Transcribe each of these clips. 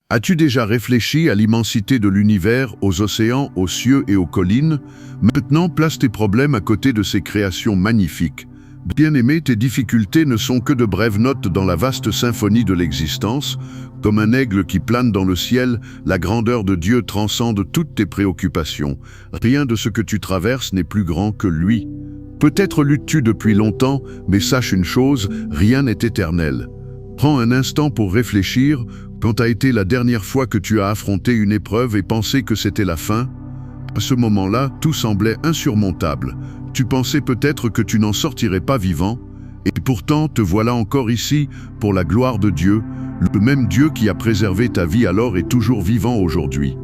As-tu déjà réfléchi à l'immensité de l'univers, aux océans, aux cieux et aux collines? Maintenant, place tes problèmes à côté de ces créations magnifiques. Bien-aimé, tes difficultés ne sont que de brèves notes dans la vaste symphonie de l'existence. Comme un aigle qui plane dans le ciel, la grandeur de Dieu transcende toutes tes préoccupations. Rien de ce que tu traverses n'est plus grand que lui. Peut-être luttes-tu depuis longtemps, mais sache une chose, rien n'est éternel. Prends un instant pour réfléchir. Quand a été la dernière fois que tu as affronté une épreuve et pensé que c'était la fin? À ce moment-là, tout semblait insurmontable. Tu pensais peut-être que tu n'en sortirais pas vivant, et pourtant te voilà encore ici, pour la gloire de Dieu. Le même Dieu qui a préservé ta vie alors est toujours vivant aujourd'hui.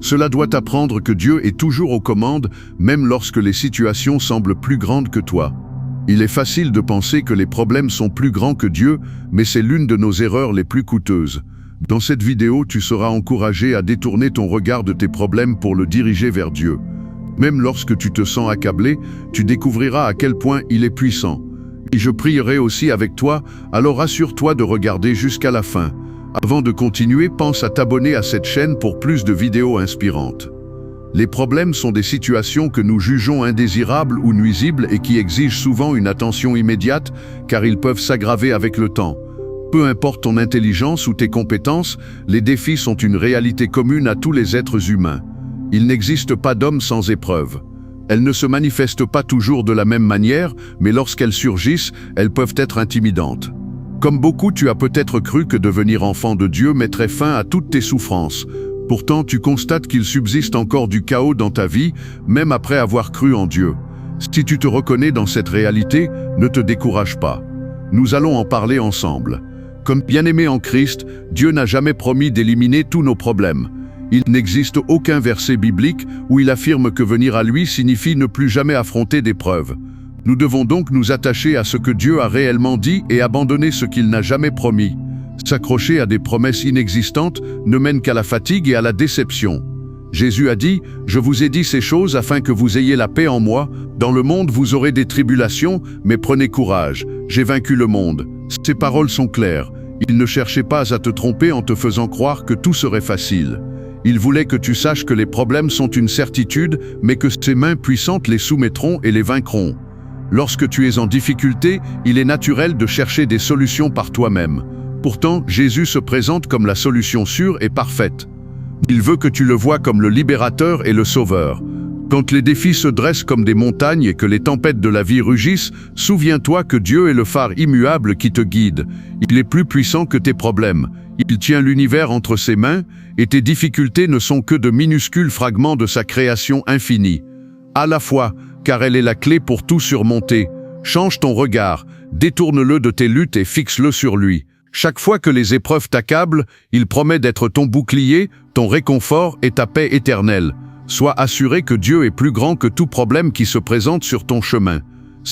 Cela doit t'apprendre que Dieu est toujours aux commandes, même lorsque les situations semblent plus grandes que toi. Il est facile de penser que les problèmes sont plus grands que Dieu, mais c'est l'une de nos erreurs les plus coûteuses. Dans cette vidéo, tu seras encouragé à détourner ton regard de tes problèmes pour le diriger vers Dieu. Même lorsque tu te sens accablé, tu découvriras à quel point il est puissant. Et je prierai aussi avec toi, alors assure-toi de regarder jusqu'à la fin. Avant de continuer, pense à t'abonner à cette chaîne pour plus de vidéos inspirantes. Les problèmes sont des situations que nous jugeons indésirables ou nuisibles et qui exigent souvent une attention immédiate, car ils peuvent s'aggraver avec le temps. Peu importe ton intelligence ou tes compétences, les défis sont une réalité commune à tous les êtres humains. Il n'existe pas d'homme sans épreuve. Elles ne se manifestent pas toujours de la même manière, mais lorsqu'elles surgissent, elles peuvent être intimidantes. Comme beaucoup, tu as peut-être cru que devenir enfant de Dieu mettrait fin à toutes tes souffrances. Pourtant, tu constates qu'il subsiste encore du chaos dans ta vie, même après avoir cru en Dieu. Si tu te reconnais dans cette réalité, ne te décourage pas. Nous allons en parler ensemble. Comme bien-aimés en Christ, Dieu n'a jamais promis d'éliminer tous nos problèmes. Il n'existe aucun verset biblique où il affirme que venir à lui signifie ne plus jamais affronter d'épreuves. Nous devons donc nous attacher à ce que Dieu a réellement dit et abandonner ce qu'il n'a jamais promis. S'accrocher à des promesses inexistantes ne mène qu'à la fatigue et à la déception. Jésus a dit « Je vous ai dit ces choses afin que vous ayez la paix en moi. Dans le monde vous aurez des tribulations, mais prenez courage, j'ai vaincu le monde. » Ces paroles sont claires. Il ne cherchait pas à te tromper en te faisant croire que tout serait facile. Il voulait que tu saches que les problèmes sont une certitude, mais que ses mains puissantes les soumettront et les vaincront. Lorsque tu es en difficulté, il est naturel de chercher des solutions par toi-même. Pourtant, Jésus se présente comme la solution sûre et parfaite. Il veut que tu le vois comme le libérateur et le sauveur. Quand les défis se dressent comme des montagnes et que les tempêtes de la vie rugissent, souviens-toi que Dieu est le phare immuable qui te guide. Il est plus puissant que tes problèmes. Il tient l'univers entre ses mains et tes difficultés ne sont que de minuscules fragments de sa création infinie. À la fois, car elle est la clé pour tout surmonter. Change ton regard, détourne-le de tes luttes et fixe-le sur lui. Chaque fois que les épreuves t'accablent, il promet d'être ton bouclier, ton réconfort et ta paix éternelle. Sois assuré que Dieu est plus grand que tout problème qui se présente sur ton chemin.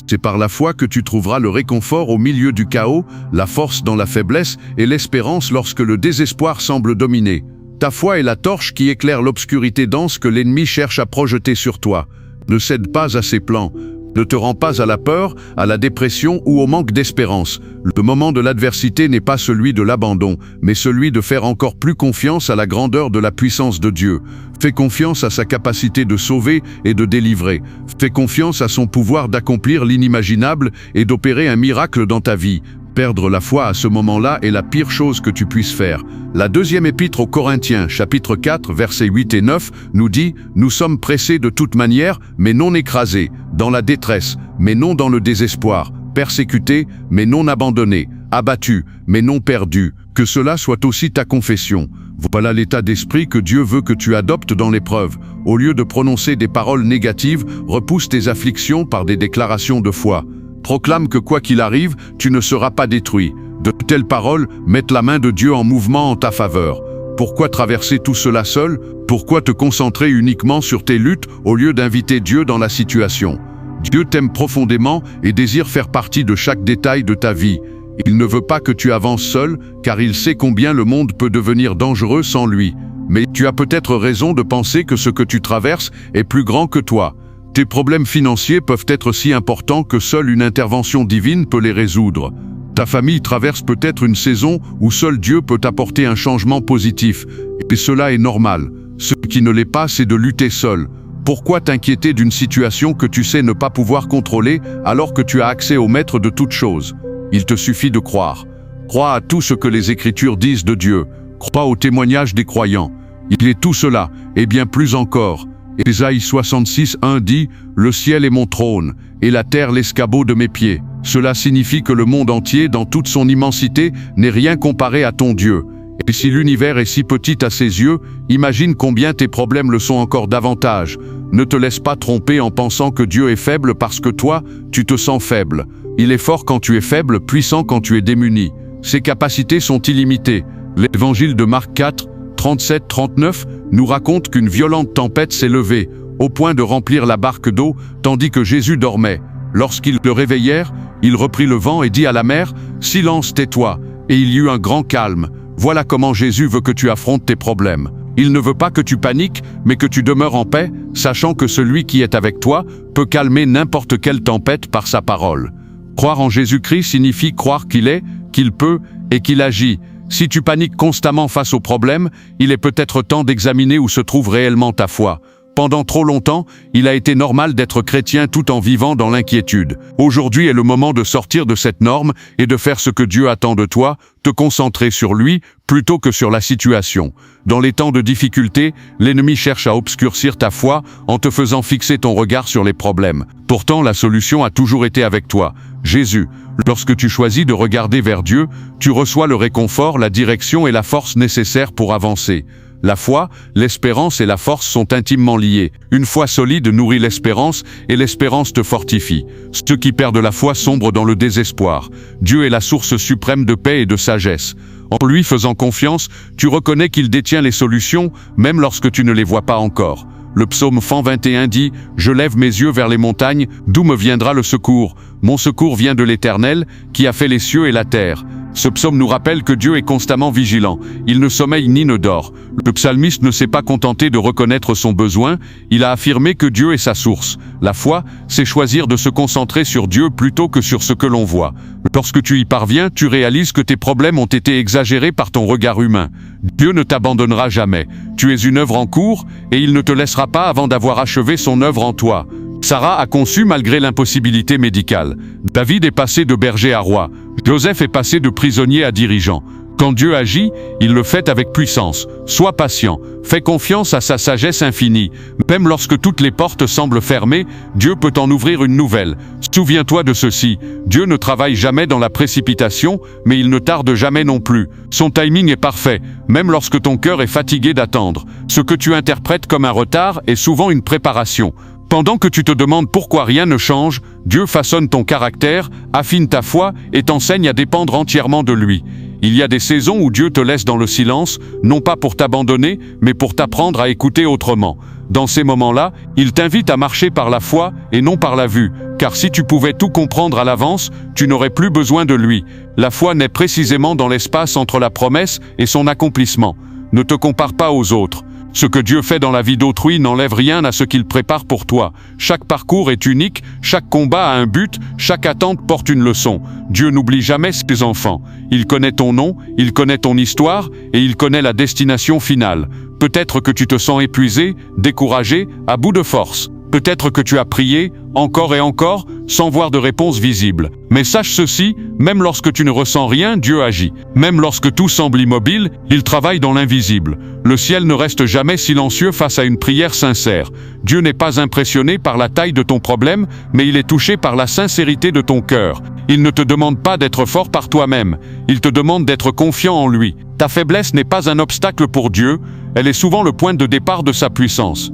C'est par la foi que tu trouveras le réconfort au milieu du chaos, la force dans la faiblesse et l'espérance lorsque le désespoir semble dominer. Ta foi est la torche qui éclaire l'obscurité dense que l'ennemi cherche à projeter sur toi. Ne cède pas à ses plans. Ne te rends pas à la peur, à la dépression ou au manque d'espérance. Le moment de l'adversité n'est pas celui de l'abandon, mais celui de faire encore plus confiance à la grandeur de la puissance de Dieu. Fais confiance à sa capacité de sauver et de délivrer. Fais confiance à son pouvoir d'accomplir l'inimaginable et d'opérer un miracle dans ta vie. Perdre la foi à ce moment-là est la pire chose que tu puisses faire. La deuxième épître aux Corinthiens, chapitre 4, versets 8 et 9, nous dit « Nous sommes pressés de toute manière, mais non écrasés, dans la détresse, mais non dans le désespoir, persécutés, mais non abandonnés, abattus, mais non perdus. Que cela soit aussi ta confession. » Voilà l'état d'esprit que Dieu veut que tu adoptes dans l'épreuve. Au lieu de prononcer des paroles négatives, repousse tes afflictions par des déclarations de foi. Proclame que quoi qu'il arrive, tu ne seras pas détruit. De telles paroles mettent la main de Dieu en mouvement en ta faveur. Pourquoi traverser tout cela seul? Pourquoi te concentrer uniquement sur tes luttes au lieu d'inviter Dieu dans la situation? Dieu t'aime profondément et désire faire partie de chaque détail de ta vie. Il ne veut pas que tu avances seul, car il sait combien le monde peut devenir dangereux sans lui. Mais tu as peut-être raison de penser que ce que tu traverses est plus grand que toi. Tes problèmes financiers peuvent être si importants que seule une intervention divine peut les résoudre. Ta famille traverse peut-être une saison où seul Dieu peut apporter un changement positif. Et cela est normal. Ce qui ne l'est pas, c'est de lutter seul. Pourquoi t'inquiéter d'une situation que tu sais ne pas pouvoir contrôler alors que tu as accès au maître de toutes choses? Il te suffit de croire. Crois à tout ce que les Écritures disent de Dieu. Crois au témoignage des croyants. Il est tout cela, et bien plus encore. Ésaïe 66:1 dit « Le ciel est mon trône, et la terre l'escabeau de mes pieds ». Cela signifie que le monde entier, dans toute son immensité, n'est rien comparé à ton Dieu. Et si l'univers est si petit à ses yeux, imagine combien tes problèmes le sont encore davantage. Ne te laisse pas tromper en pensant que Dieu est faible parce que toi, tu te sens faible. Il est fort quand tu es faible, puissant quand tu es démuni. Ses capacités sont illimitées. L'évangile de Marc 4, 37-39 nous raconte qu'une violente tempête s'est levée, au point de remplir la barque d'eau, tandis que Jésus dormait. Lorsqu'ils le réveillèrent, il reprit le vent et dit à la mer « Silence, tais-toi » et il y eut un grand calme. Voilà comment Jésus veut que tu affrontes tes problèmes. Il ne veut pas que tu paniques, mais que tu demeures en paix, sachant que celui qui est avec toi peut calmer n'importe quelle tempête par sa parole. Croire en Jésus-Christ signifie croire qu'il est, qu'il peut et qu'il agit. Si tu paniques constamment face aux problèmes, il est peut-être temps d'examiner où se trouve réellement ta foi. Pendant trop longtemps, il a été normal d'être chrétien tout en vivant dans l'inquiétude. Aujourd'hui est le moment de sortir de cette norme et de faire ce que Dieu attend de toi, te concentrer sur lui plutôt que sur la situation. Dans les temps de difficulté, l'ennemi cherche à obscurcir ta foi en te faisant fixer ton regard sur les problèmes. Pourtant, la solution a toujours été avec toi, Jésus. Lorsque tu choisis de regarder vers Dieu, tu reçois le réconfort, la direction et la force nécessaires pour avancer. La foi, l'espérance et la force sont intimement liées. Une foi solide nourrit l'espérance et l'espérance te fortifie. Ceux qui perdent la foi sombrent dans le désespoir. Dieu est la source suprême de paix et de sagesse. En lui faisant confiance, tu reconnais qu'il détient les solutions, même lorsque tu ne les vois pas encore. Le psaume 121 dit « Je lève mes yeux vers les montagnes, d'où me viendra le secours? Mon secours vient de l'Éternel, qui a fait les cieux et la terre. » Ce psaume nous rappelle que Dieu est constamment vigilant. Il ne sommeille ni ne dort. Le psalmiste ne s'est pas contenté de reconnaître son besoin, il a affirmé que Dieu est sa source. La foi, c'est choisir de se concentrer sur Dieu plutôt que sur ce que l'on voit. Lorsque tu y parviens, tu réalises que tes problèmes ont été exagérés par ton regard humain. Dieu ne t'abandonnera jamais. Tu es une œuvre en cours et il ne te laissera pas avant d'avoir achevé son œuvre en toi. Sarah a conçu malgré l'impossibilité médicale. David est passé de berger à roi. Joseph est passé de prisonnier à dirigeant. Quand Dieu agit, il le fait avec puissance. Sois patient, fais confiance à sa sagesse infinie. Même lorsque toutes les portes semblent fermées, Dieu peut en ouvrir une nouvelle. Souviens-toi de ceci, Dieu ne travaille jamais dans la précipitation, mais il ne tarde jamais non plus. Son timing est parfait, même lorsque ton cœur est fatigué d'attendre. Ce que tu interprètes comme un retard est souvent une préparation. Pendant que tu te demandes pourquoi rien ne change, Dieu façonne ton caractère, affine ta foi et t'enseigne à dépendre entièrement de lui. Il y a des saisons où Dieu te laisse dans le silence, non pas pour t'abandonner, mais pour t'apprendre à écouter autrement. Dans ces moments-là, il t'invite à marcher par la foi et non par la vue, car si tu pouvais tout comprendre à l'avance, tu n'aurais plus besoin de lui. La foi naît précisément dans l'espace entre la promesse et son accomplissement. Ne te compare pas aux autres. Ce que Dieu fait dans la vie d'autrui n'enlève rien à ce qu'il prépare pour toi. Chaque parcours est unique, chaque combat a un but, chaque attente porte une leçon. Dieu n'oublie jamais ses enfants. Il connaît ton nom, il connaît ton histoire et il connaît la destination finale. Peut-être que tu te sens épuisé, découragé, à bout de force. Peut-être que tu as prié, encore et encore, sans voir de réponse visible. Mais sache ceci, même lorsque tu ne ressens rien, Dieu agit. Même lorsque tout semble immobile, il travaille dans l'invisible. Le ciel ne reste jamais silencieux face à une prière sincère. Dieu n'est pas impressionné par la taille de ton problème, mais il est touché par la sincérité de ton cœur. Il ne te demande pas d'être fort par toi-même, il te demande d'être confiant en lui. Ta faiblesse n'est pas un obstacle pour Dieu, elle est souvent le point de départ de sa puissance.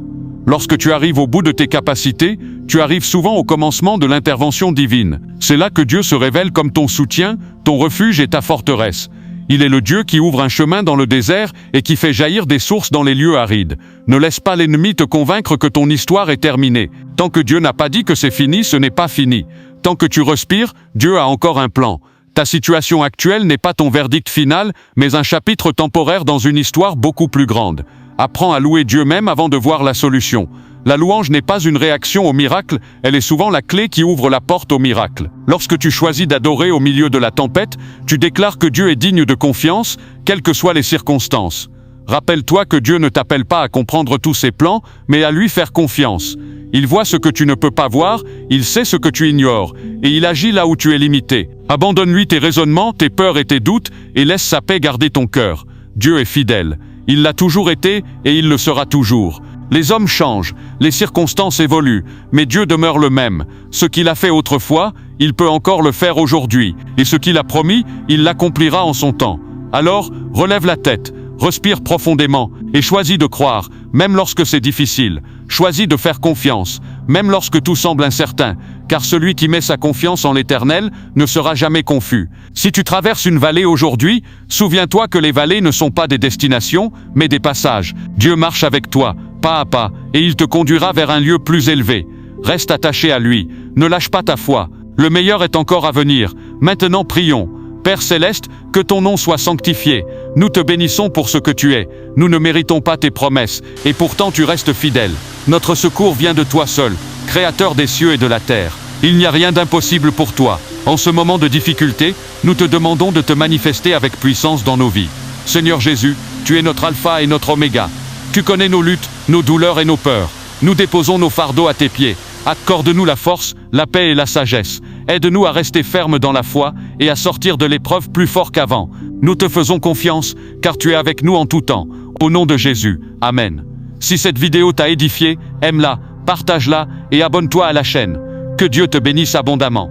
Lorsque tu arrives au bout de tes capacités, tu arrives souvent au commencement de l'intervention divine. C'est là que Dieu se révèle comme ton soutien, ton refuge et ta forteresse. Il est le Dieu qui ouvre un chemin dans le désert et qui fait jaillir des sources dans les lieux arides. Ne laisse pas l'ennemi te convaincre que ton histoire est terminée. Tant que Dieu n'a pas dit que c'est fini, ce n'est pas fini. Tant que tu respires, Dieu a encore un plan. Ta situation actuelle n'est pas ton verdict final, mais un chapitre temporaire dans une histoire beaucoup plus grande. Apprends à louer Dieu même avant de voir la solution. La louange n'est pas une réaction au miracle, elle est souvent la clé qui ouvre la porte au miracle. Lorsque tu choisis d'adorer au milieu de la tempête, tu déclares que Dieu est digne de confiance, quelles que soient les circonstances. Rappelle-toi que Dieu ne t'appelle pas à comprendre tous ses plans, mais à lui faire confiance. Il voit ce que tu ne peux pas voir, il sait ce que tu ignores, et il agit là où tu es limité. Abandonne-lui tes raisonnements, tes peurs et tes doutes, et laisse sa paix garder ton cœur. Dieu est fidèle. Il l'a toujours été, et il le sera toujours. Les hommes changent, les circonstances évoluent, mais Dieu demeure le même. Ce qu'il a fait autrefois, il peut encore le faire aujourd'hui, et ce qu'il a promis, il l'accomplira en son temps. Alors, relève la tête, respire profondément, et choisis de croire, même lorsque c'est difficile. Choisis de faire confiance, même lorsque tout semble incertain, car celui qui met sa confiance en l'Éternel ne sera jamais confus. Si tu traverses une vallée aujourd'hui, souviens-toi que les vallées ne sont pas des destinations, mais des passages. Dieu marche avec toi, pas à pas, et il te conduira vers un lieu plus élevé. Reste attaché à lui, ne lâche pas ta foi. Le meilleur est encore à venir. Maintenant prions. Père Céleste, que ton nom soit sanctifié. Nous te bénissons pour ce que tu es. Nous ne méritons pas tes promesses, et pourtant tu restes fidèle. Notre secours vient de toi seul, Créateur des cieux et de la terre. Il n'y a rien d'impossible pour toi. En ce moment de difficulté, nous te demandons de te manifester avec puissance dans nos vies. Seigneur Jésus, tu es notre alpha et notre oméga. Tu connais nos luttes, nos douleurs et nos peurs. Nous déposons nos fardeaux à tes pieds. Accorde-nous la force, la paix et la sagesse. Aide-nous à rester fermes dans la foi et à sortir de l'épreuve plus fort qu'avant. Nous te faisons confiance, car tu es avec nous en tout temps. Au nom de Jésus, Amen. Si cette vidéo t'a édifié, aime-la, partage-la et abonne-toi à la chaîne. Que Dieu te bénisse abondamment.